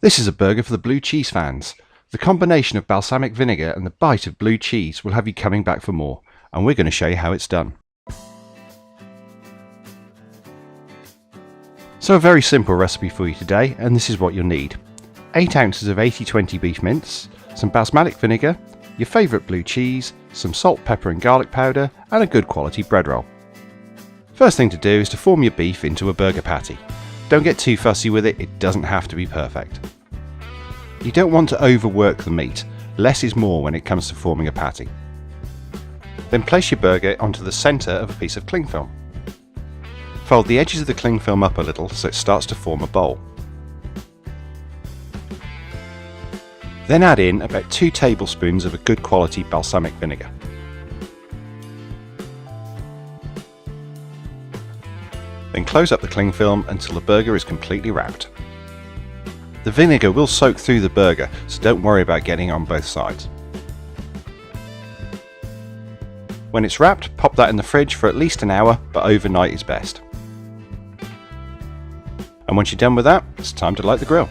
This is a burger for the blue cheese fans. The combination of balsamic vinegar and the bite of blue cheese will have you coming back for more, and we're going to show you how it's done. So a very simple recipe for you today, and this is what you'll need. 8 ounces of 80/20 beef mince, some balsamic vinegar, your favourite blue cheese, some salt, pepper and garlic powder, and a good quality bread roll. First thing to do is to form your beef into a burger patty. Don't get too fussy with it, it doesn't have to be perfect. You don't want to overwork the meat, less is more when it comes to forming a patty. Then place your burger onto the centre of a piece of cling film. Fold the edges of the cling film up a little so it starts to form a bowl. Then add in about 2 tablespoons of a good quality balsamic vinegar. Then close up the cling film until the burger is completely wrapped. The vinegar will soak through the burger, so don't worry about getting on both sides. When it's wrapped, pop that in the fridge for at least an hour, but overnight is best. And once you're done with that, it's time to light the grill.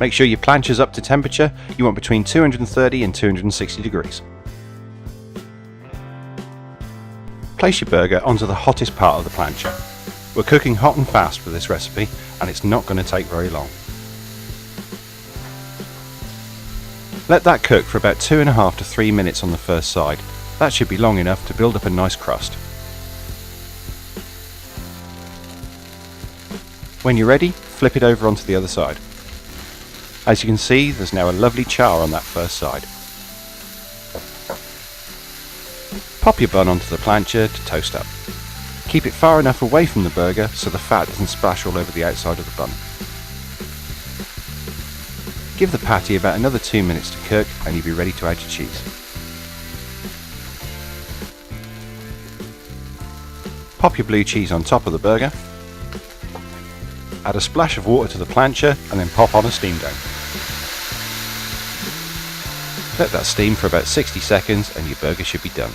Make sure your plancha's up to temperature. You want between 230 and 260 degrees. Place your burger onto the hottest part of the plancha. We're cooking hot and fast for this recipe, and it's not going to take very long. Let that cook for about 2.5 to 3 minutes on the first side. That should be long enough to build up a nice crust. When you're ready, flip it over onto the other side. As you can see, there's now a lovely char on that first side. Pop your bun onto the plancha to toast up. Keep it far enough away from the burger so the fat doesn't splash all over the outside of the bun. Give the patty about another 2 minutes to cook and you'll be ready to add your cheese. Pop your blue cheese on top of the burger. Add a splash of water to the plancha and then pop on a steam dome. Let that steam for about 60 seconds and your burger should be done.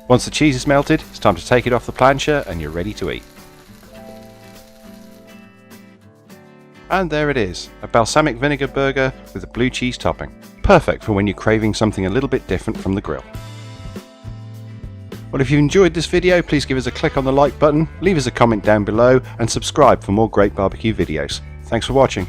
Once the cheese is melted, it's time to take it off the plancha and you're ready to eat. And there it is, a balsamic vinegar burger with a blue cheese topping. Perfect for when you're craving something a little bit different from the grill. Well, if you enjoyed this video, please give us a click on the like button, leave us a comment down below and subscribe for more great barbecue videos. Thanks for watching.